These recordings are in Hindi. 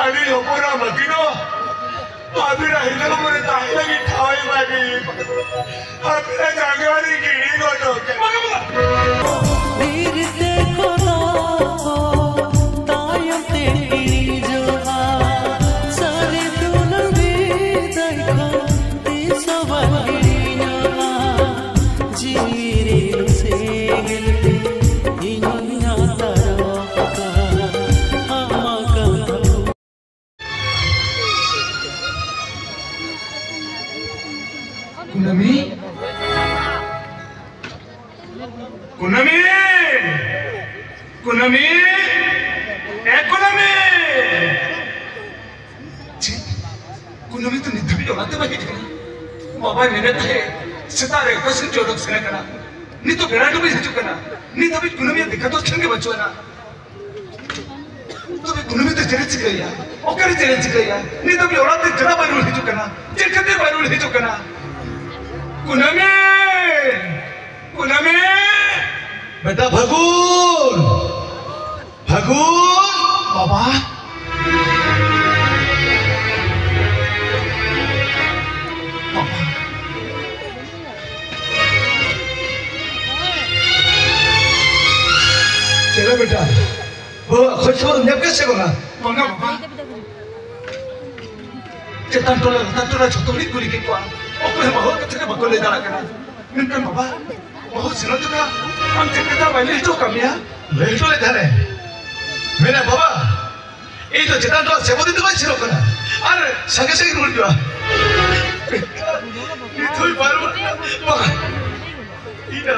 आणि योपोरा मतीनो अभिरा हिलो मोरे ताई लगी ठावे मागी अभिरा जागवारी गिरी गोटो वीर देखो ना तायम तेरी जोहा सारे दुल भी देखो तीसो बंगी जोहा जीरे से गिलते इन्होंने तारो का आमा का कुनमी कुनमी कुनमी ए कुनमी कुनमी तो निधु भी होना तो बाकी बाबा ने थे सितारे को सिंचो लोग से करना नहीं तो बेड़ा भी हिचू करना नहीं तो भी कुनमी दिखा तो चंगे बच्चों ना तो भी कुनमी तो चले चिक गया ओकर चले चिक गया नहीं तो भी औरत जरा बारूल हिचू करना चिकते बारूल हिचू करना कुनमी कुनमी बेटा भगुन भगुन बाबा बाबा चलो बेटा वो खुश हो जब कैसे होगा मंगा बाबा चेतन टोला छोटोली कुली के को ओपन बहुत कच्चे के बकोले डाला करना मिनकन बाबा बहुत सिनो तो का हम चेकता वाले तो कमिया ले तो ले धरे मेरे बाबा ये तो चेतन टोला से बोली तो कोई सिनो करना अरे संगे संगे रुल गया ये तो ही बारू बाबा ये ना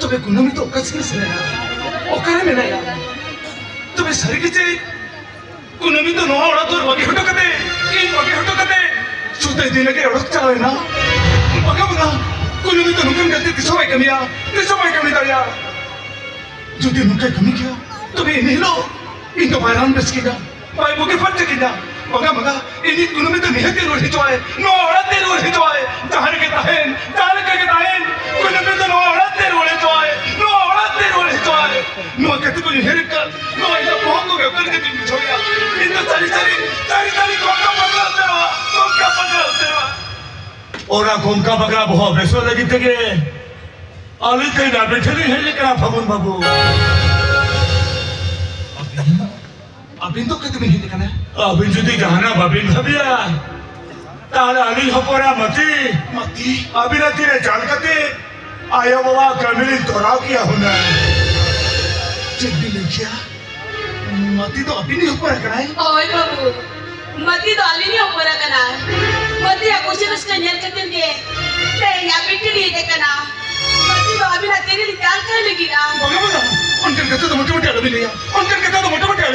तुम्हें कुनमी तो कसम से लेना ओकर में नहीं यार तुम्हें सर के कुनमी तो नो औरत और वगे हटो कते इन वगे हटो कते सुते दिन के औरत चलो है ना बगा बगा कुनमी तो नुकन करते तिसो भाई कमी दाया जो दिन नुके कमी किया तुम्हें नहीं लो इन तो बैरान बस किया भाई बुके फट किया बगा बगा इन कुनमी तो नहीं तेरो ही जोए नो औरत तेरो ही जोए जहां के ताहेन कुनमी तो नो औरत तेरो ही जोए नो औरत तेरो ही जोए नो कहते को हेरका नो इधर बहुत को कर के दिन छोड़िया इन तो सारी कोका पकड़ा तेरा ओरा कोका पकड़ा बहुत बेसो लगी थे के आली ते ना बैठे नहीं है लेकिन फगुन बाबू अबिन तो कहते नहीं देखना अबिन जुदी जहाना बाबिन भबिया ताला अली हपोरा मती अबिन तेरे जान कते आया बाबा कमिली तोरा किया होना जब भी नहीं किया मती तो अबिन ही हपोरा कराए ओए बाबू मती तो अली नहीं हपोरा कना मती या कुछ उसका नेल कते दे ते या बिट्टी नहीं देखना मती तो अबिन तेरे लिए क्या कर लेगी ना बाबा उनके कहते तो मोटे मोटे अलग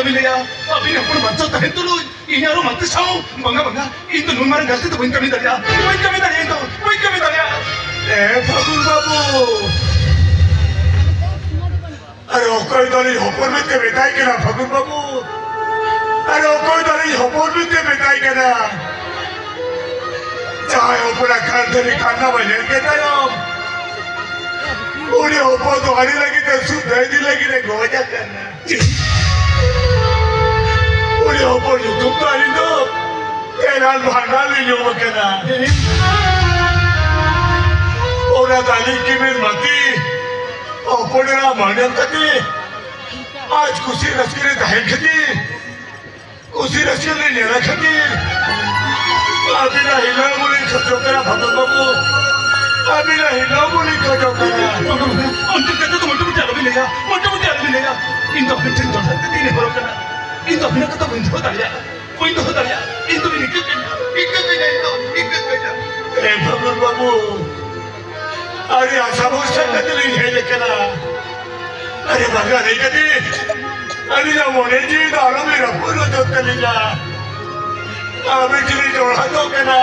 लिया अभी अपन बच्चा तहे तो लो इन्हारो मत साओ बंगा इन तो नुमार गलती तो वही कमी दरिया ए फागुन बाबू अरे ओकोई दली होपर में ते बेटाई के ना फागुन बाबू अरे ओकोई दली होपर में ते बेटाई के ना चाहे ओपरा खान दली खाना बने के ना उन्हें ऊपर तो आने लगी तो सुध नहीं लगी रे गोजा करना उन्हें ऊपर जो तुम तो आने दो तेरा भांडा ले लो मकना और दाली की मेरी मती ऊपर ना मानव कती आज कुछ रस्सी ने दाहिर खती कुछ रस्सी ने नेरा खती अभी ना हिला मुझे खतरों करा भगत बाबू अभी नहीं ना बोली कटो करा अंतर कहते तो मोटे अलग मिलेगा इन तो अपने चिंता करते तीन करो करना इन तो अपने कतो बिंदु होता है इन तो भी निकल ए भगवान बाबू अरे आशा भरोसा करते नहीं है लेकिन अरे भगवान नहीं कहते अरे ना मोने जी दारू मेरा पूरा जो करेगा अभी चली जोड़ा तो कहना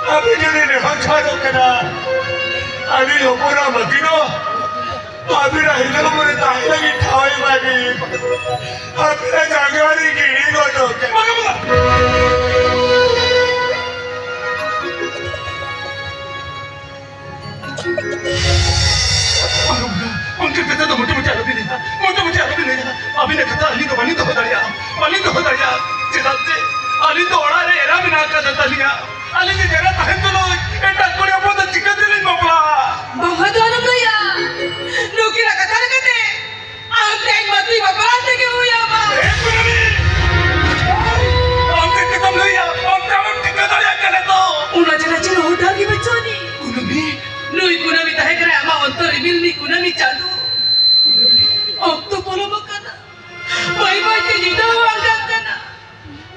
अभी जने ने हथारो कना अभी ऊपरा मतीनो अभी राहिलं मोरे चांगलं की ठावाई मागे आपल्या जागेवर गेली गोटो उनके पिता तो मोटे मोटे आरोपी नहीं अभी ने कथा अली तो बनी तो हो दरिया चिराते अली तो ओड़ा रे एरा बिना का दता लिया अली ने जरा तहन तो लोग एटा कोड़े अपो तो चिकन दिली मपला बहुत वाला भैया लोकी ला कथा लगते आमते एक मती बपराते के हुआ बा ए कुनमी आमते खत्म नहीं आमते हम चिकन दरिया करे तो उना जरा चलो होटल की बच्चोनी कुनमी नुई कुनमी तहे करे आमा अंतर रिबिल नी कुनमी चालू अब तो बोलो मकना बाई बाई के जीता हुआ अंकना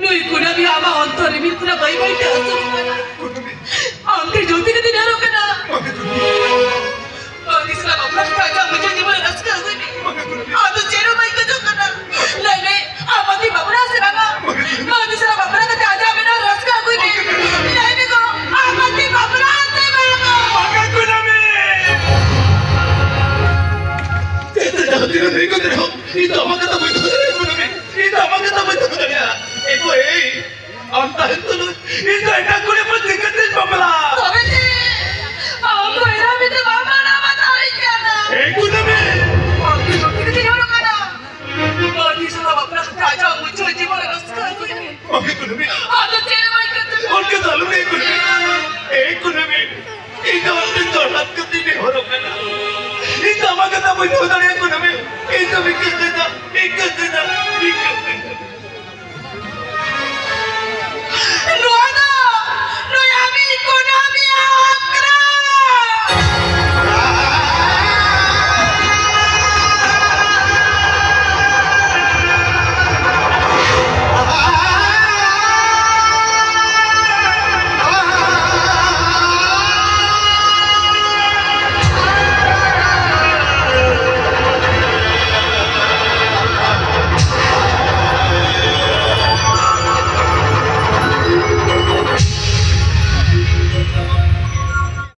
नुई कुनमी आमा अंतर रिबिल कुना बाई बाई के असर कना कुनमी आमते ज्योति ने दिन आरो कना और इसला बापला का मुझे जीवन रसका हुई नहीं आ तो चेरो बाई का जो कना ले आमती बापला से बाबा और इसला बापला का ताजा मेरा रसका हुई नहीं ले को आमती बापला से बाबा मगर कुनमी तेरे जाती नहीं को तेरे ये तो मगर तो मैं तो कुनमी ये तो मगर तो मैं तो दरिया एको ए अंता है तो ये तो एटा कोड़े पर दिक्कत है बबला तबे ते हमको एरा में तो बाबा ना बताई क्या ना ए कुनमी आपकी छोटी सी हो ना और इसला बापला का ताजा मुझे जीवन रसका हुई नहीं मगर कुनमी आ तो चेरो बाई का उनके चालू नहीं कुनमी ए कुनमी ये तो अंत तो लग कती नहीं हो रहा है ये तो मगर तो मैं तो दरिया